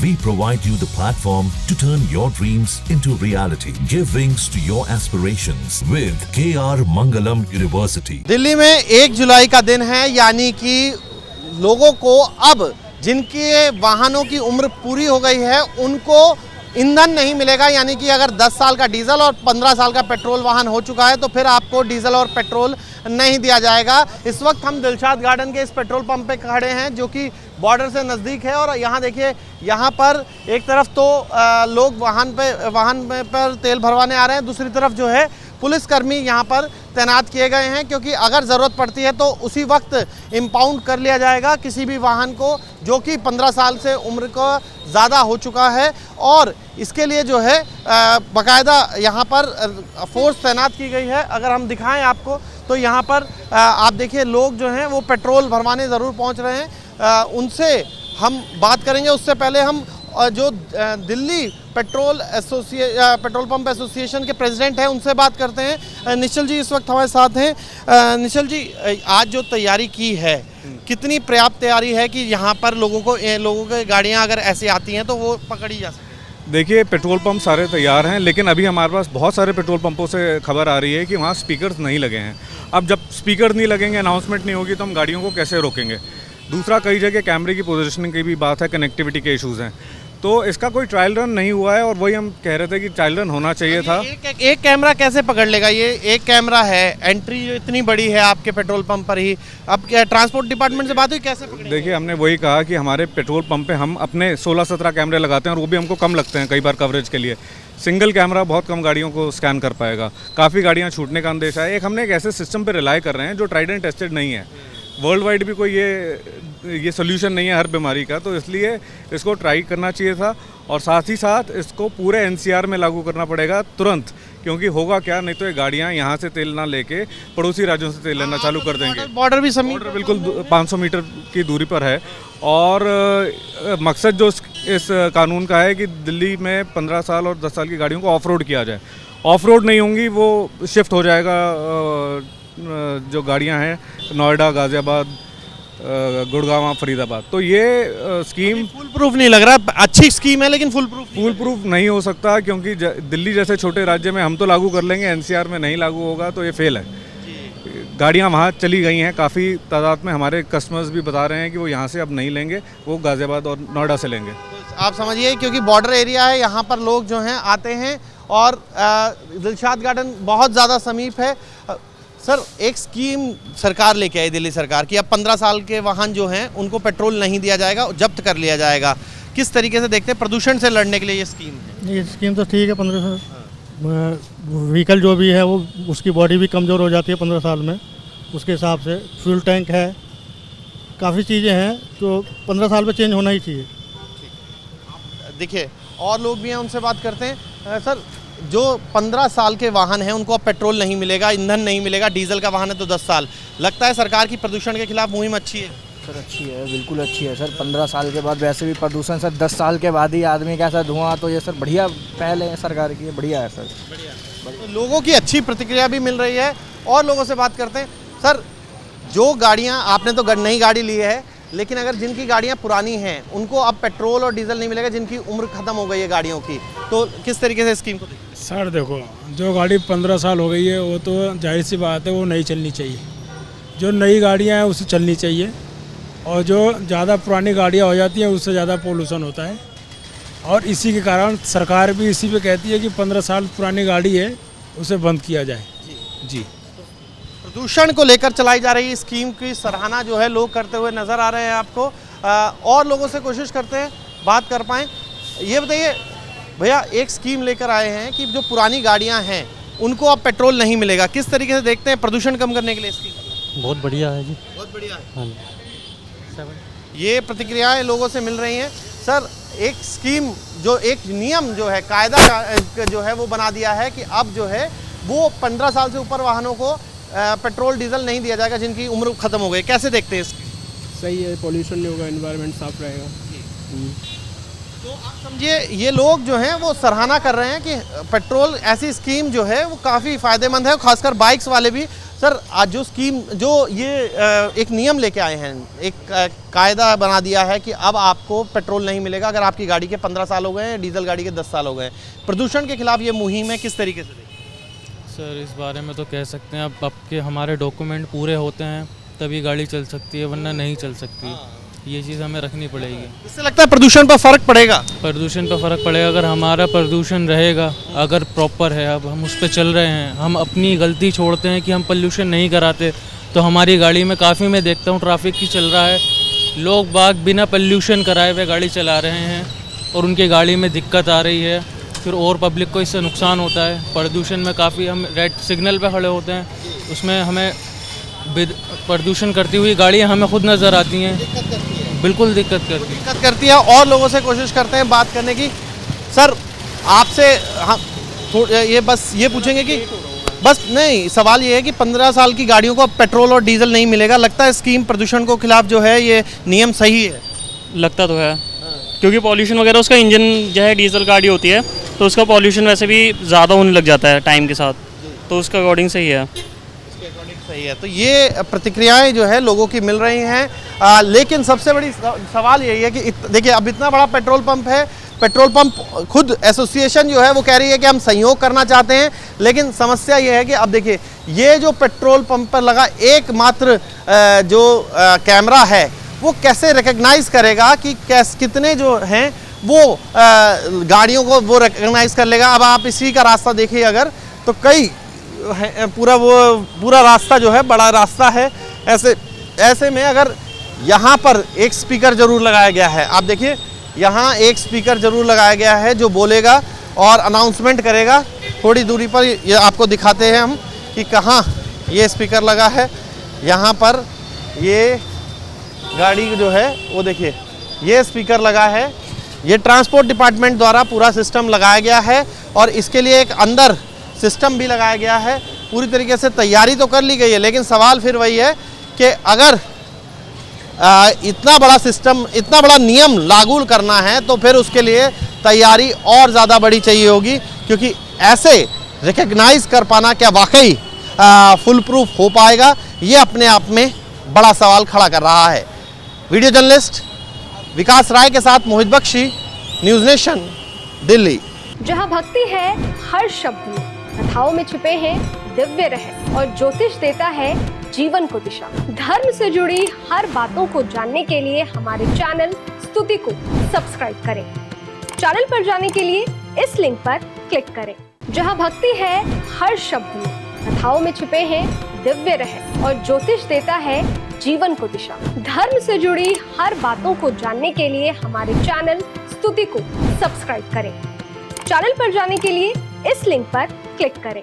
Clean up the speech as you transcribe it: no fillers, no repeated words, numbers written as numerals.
We provide you the platform to turn your dreams into reality. Give wings to your aspirations with KR Mangalam University. Delhi में 1 जुलाई का दिन है, यानी कि लोगों को अब जिनके वाहनों की उम्र पूरी हो गई है उनको ईंधन नहीं मिलेगा। यानी कि अगर 10 साल का डीजल और 15 साल का पेट्रोल वाहन हो चुका है तो फिर आपको डीजल और पेट्रोल नहीं दिया जाएगा। इस वक्त हम दिलशाद गार्डन के इस पेट्रोल पंप पे खड़े हैं जो कि बॉर्डर से नज़दीक है। और यहाँ देखिए, यहाँ पर एक तरफ तो लोग वाहन पर तेल भरवाने आ रहे हैं, दूसरी तरफ जो है पुलिसकर्मी यहाँ पर तैनात किए गए हैं, क्योंकि अगर ज़रूरत पड़ती है तो उसी वक्त इम्पाउंड कर लिया जाएगा किसी भी वाहन को जो कि 15 साल से उम्र को ज़्यादा हो चुका है। और इसके लिए जो है बाकायदा यहाँ पर फोर्स तैनात की गई है। अगर हम दिखाएं आपको तो यहाँ पर आप देखिए, लोग जो हैं वो पेट्रोल भरवाने ज़रूर पहुँच रहे हैं। उनसे हम बात करेंगे, उससे पहले हम जो दिल्ली पेट्रोल पंप एसोसिएशन के प्रेसिडेंट हैं उनसे बात करते हैं। निश्चल जी इस वक्त हमारे साथ हैं। निश्चल जी, आज जो तैयारी की है, कितनी पर्याप्त तैयारी है कि यहाँ पर लोगों की गाड़ियाँ अगर ऐसी आती हैं तो वो पकड़ी जा सके? देखिए, पेट्रोल पंप सारे तैयार हैं, लेकिन अभी हमारे पास बहुत सारे पेट्रोल पंपों से खबर आ रही है कि वहाँ स्पीकर्स नहीं लगे हैं। अब जब स्पीकर नहीं लगेंगे, अनाउंसमेंट नहीं होगी, तो हम गाड़ियों को कैसे रोकेंगे? दूसरा, कई जगह कैमरे की पोजीशनिंग की भी बात है, कनेक्टिविटी के इश्यूज़ हैं। तो इसका कोई ट्रायल रन नहीं हुआ है और वही हम कह रहे थे कि ट्रायल रन होना चाहिए था। एक कैमरा कैसे पकड़ लेगा? ये एक कैमरा है, एंट्री इतनी बड़ी है आपके पेट्रोल पंप पर ही। अब क्या ट्रांसपोर्ट डिपार्टमेंट से बात हुई, कैसे पकड़ेंगे? देखिए, हमने वही कहा कि हमारे पेट्रोल पंप पे हम अपने 16-17 कैमरे लगाते हैं और वो भी हमको कम लगते हैं कई बार कवरेज के लिए। सिंगल कैमरा बहुत कम गाड़ियों को स्कैन कर पाएगा, काफ़ी गाड़ियाँ छूटने का अंदेशा है। एक हमने एक ऐसे सिस्टम पर रिलाई कर रहे हैं जो ट्राइड एंड टेस्टेड नहीं है। वर्ल्ड वाइड भी कोई ये सोल्यूशन नहीं है हर बीमारी का, तो इसलिए इसको ट्राई करना चाहिए था। और साथ ही साथ इसको पूरे एनसीआर में लागू करना पड़ेगा तुरंत, क्योंकि होगा क्या, नहीं तो ये गाड़ियाँ यहाँ से तेल ना लेके पड़ोसी राज्यों से तेल लेना चालू कर देंगे। बॉर्डर भी बिल्कुल 500 मीटर की दूरी पर है। और मकसद जो इस कानून का है कि दिल्ली में 15 साल और 10 साल की गाड़ियों को ऑफ रोड किया जाए। ऑफ रोड नहीं होंगी, वो शिफ्ट हो जाएगा जो गाड़ियाँ हैं नोएडा, गाज़ियाबाद, गुड़गांव, फरीदाबाद। तो ये स्कीम फुल प्रूफ नहीं लग रहा। अच्छी स्कीम है लेकिन फुल प्रूफ नहीं हो सकता, क्योंकि दिल्ली जैसे छोटे राज्य में हम तो लागू कर लेंगे, एनसीआर में नहीं लागू होगा तो ये फेल है। गाड़ियाँ वहाँ चली गई हैं काफ़ी तादाद में, हमारे कस्टमर्स भी बता रहे हैं कि वो यहाँ से अब नहीं लेंगे, वो गाज़ियाबाद और नोएडा से लेंगे। आप समझिए, क्योंकि बॉर्डर एरिया है, यहाँ पर लोग जो हैं आते हैं और दिलशाद गार्डन बहुत ज़्यादा समीप है। सर, एक स्कीम सरकार लेके आई, दिल्ली सरकार की, अब 15 साल के वाहन जो हैं उनको पेट्रोल नहीं दिया जाएगा, जब्त कर लिया जाएगा। किस तरीके से देखते हैं प्रदूषण से लड़ने के लिए ये स्कीम है? ये स्कीम तो ठीक है। 15 साल व्हीकल जो भी है वो उसकी बॉडी भी कमज़ोर हो जाती है 15 साल में, उसके हिसाब से फ्यूल टैंक है, काफ़ी चीज़ें हैं, तो 15 साल में चेंज होना ही चाहिए। देखिए, और लोग भी हैं, उनसे बात करते हैं। सर, जो 15 साल के वाहन हैं उनको अब पेट्रोल नहीं मिलेगा, ईंधन नहीं मिलेगा, डीजल का वाहन है तो 10 साल। लगता है सरकार की प्रदूषण के खिलाफ मुहिम अच्छी है? सर अच्छी है, बिल्कुल अच्छी है सर। 15 साल के बाद वैसे भी प्रदूषण सर 10 साल के बाद ही आदमी का ऐसा धुआं, तो ये सर बढ़िया पहल है सरकार की, बढ़िया है सर। तो लोगों की अच्छी प्रतिक्रिया भी मिल रही है। और लोगों से बात करते हैं। सर, जो गाड़ियाँ आपने तो नई गाड़ी ली है, लेकिन अगर जिनकी गाड़ियाँ पुरानी हैं उनको अब पेट्रोल और डीजल नहीं मिलेगा, जिनकी उम्र ख़त्म हो गई है गाड़ियों की, तो किस तरीके से स्कीम को देखते हैं? सर देखो, जो गाड़ी 15 साल हो गई है वो तो जाहिर सी बात है वो नहीं चलनी चाहिए। जो नई गाड़ियाँ हैं उसे चलनी चाहिए, और जो ज़्यादा पुरानी गाड़ियाँ हो जाती हैं उससे ज़्यादा पोल्यूशन होता है। और इसी के कारण सरकार भी इसी पे कहती है कि 15 साल पुरानी गाड़ी है उसे बंद किया जाए। जी, प्रदूषण को लेकर चलाई जा रही स्कीम की सराहना जो है लोग करते हुए नज़र आ रहे हैं आपको। और लोगों से कोशिश करते हैं बात कर पाएँ। ये बताइए भैया, एक स्कीम लेकर आए हैं कि जो पुरानी गाड़ियां हैं उनको अब पेट्रोल नहीं मिलेगा, किस तरीके से देखते हैं प्रदूषण कम करने के लिए स्कीम? बहुत बढ़िया है जी, बहुत बढ़िया है। हाँ, ये प्रतिक्रियाएं लोगों से मिल रही हैं। सर, एक स्कीम जो एक नियम जो है, कायदा जो है वो बना दिया है कि अब जो है वो 15 साल से ऊपर वाहनों को पेट्रोल डीजल नहीं दिया जाएगा जिनकी उम्र खत्म हो गई। कैसे देखते हैं इसकी? सही है, पोल्यूशन नहीं होगा, एनवायरनमेंट साफ रहेगा। तो आप समझिए, ये लोग जो हैं वो सराहना कर रहे हैं कि पेट्रोल ऐसी स्कीम जो है वो काफ़ी फ़ायदेमंद है, खासकर बाइक्स वाले भी। सर आज जो स्कीम जो ये एक नियम लेके आए हैं, एक कायदा बना दिया है कि अब आपको पेट्रोल नहीं मिलेगा अगर आपकी गाड़ी के 15 साल हो गए हैं, डीजल गाड़ी के 10 साल हो गए हैं। प्रदूषण के खिलाफ ये मुहिम है, किस तरीके से देखिए? सर इस बारे में तो कह सकते हैं अब आपके हमारे डॉक्यूमेंट पूरे होते हैं तभी गाड़ी चल सकती है, वरना नहीं चल सकती। ये चीज़ हमें रखनी पड़ेगी। इससे लगता है प्रदूषण पर फर्क पड़ेगा। प्रदूषण पर फ़र्क पड़ेगा अगर हमारा प्रदूषण रहेगा, अगर प्रॉपर है, अब हम उस पर चल रहे हैं, हम अपनी गलती छोड़ते हैं कि हम पोल्यूशन नहीं कराते, तो हमारी गाड़ी में काफ़ी मैं देखता हूँ ट्रैफिक की चल रहा है, लोग बाग बिना पोल्यूशन कराए हुए गाड़ी चला रहे हैं और उनकी गाड़ी में दिक्कत आ रही है, फिर और पब्लिक को इससे नुकसान होता है। प्रदूषण में काफ़ी हम रेड सिग्नल पे खड़े होते हैं, उसमें हमें प्रदूषण करती हुई गाड़ियाँ हमें खुद नज़र आती हैं, बिल्कुल दिक्कत करती है। और लोगों से कोशिश करते हैं बात करने की। सर आपसे हम ये बस ये पूछेंगे कि बस नहीं, सवाल ये है कि 15 साल की गाड़ियों को अब पेट्रोल और डीजल नहीं मिलेगा। लगता है स्कीम प्रदूषण को खिलाफ जो है ये नियम सही है? लगता तो है, क्योंकि पॉल्यूशन वगैरह उसका इंजन जो है डीजल गाड़ी होती है तो उसका पॉल्यूशन वैसे भी ज़्यादा होने लग जाता है टाइम के साथ, तो उसका अकॉर्डिंग सही है। सही है। तो ये प्रतिक्रियाएं जो है लोगों की मिल रही हैं, लेकिन सबसे बड़ी सवाल यही है कि देखिए अब इतना बड़ा पेट्रोल पंप है, पेट्रोल पंप खुद एसोसिएशन जो है वो कह रही है कि हम सहयोग करना चाहते हैं, लेकिन समस्या ये है कि अब देखिए ये जो पेट्रोल पंप पर लगा एकमात्र जो कैमरा है वो कैसे रिकग्नाइज करेगा कि कितने जो हैं वो गाड़ियों को वो रिकग्नाइज कर लेगा। अब आप इसी का रास्ता देखिए अगर तो कई पूरा रास्ता जो है बड़ा रास्ता है, ऐसे में अगर यहाँ पर एक स्पीकर जरूर लगाया गया है, आप देखिए यहाँ एक स्पीकर जरूर लगाया गया है जो बोलेगा और अनाउंसमेंट करेगा। थोड़ी दूरी पर ये आपको दिखाते हैं हम कि कहाँ ये स्पीकर लगा है। यहाँ पर ये गाड़ी जो है वो देखिए ये स्पीकर लगा है, ये ट्रांसपोर्ट डिपार्टमेंट द्वारा पूरा सिस्टम लगाया गया है और इसके लिए एक अंदर सिस्टम भी लगाया गया है। पूरी तरीके से तैयारी तो कर ली गई है, लेकिन सवाल फिर वही है कि अगर इतना बड़ा सिस्टम, इतना बड़ा नियम लागू करना है तो फिर उसके लिए तैयारी और ज़्यादा बड़ी चाहिए होगी, क्योंकि ऐसे रिकग्नाइज कर पाना क्या वाकई फुल प्रूफ हो पाएगा, ये अपने आप में बड़ा सवाल खड़ा कर रहा है। वीडियो जर्नलिस्ट विकास राय के साथ मोहित बख्शी, न्यूज़ नेशन, दिल्ली। जहां भक्ति है हर शब्द में, कथाओं में छिपे हैं दिव्य रहस्य और ज्योतिष देता है जीवन को दिशा। धर्म से जुड़ी हर बातों को जानने के लिए हमारे चैनल स्तुति को सब्सक्राइब करें। चैनल पर जाने के लिए इस लिंक पर क्लिक करें। जहां भक्ति है हर शब्द में, कथाओं में छिपे हैं दिव्य रहस्य और ज्योतिष देता है जीवन को दिशा। धर्म से जुड़ी हर बातों को जानने के लिए हमारे चैनल स्तुति को सब्सक्राइब करें। चैनल पर जाने के लिए इस लिंक पर क्लिक करें।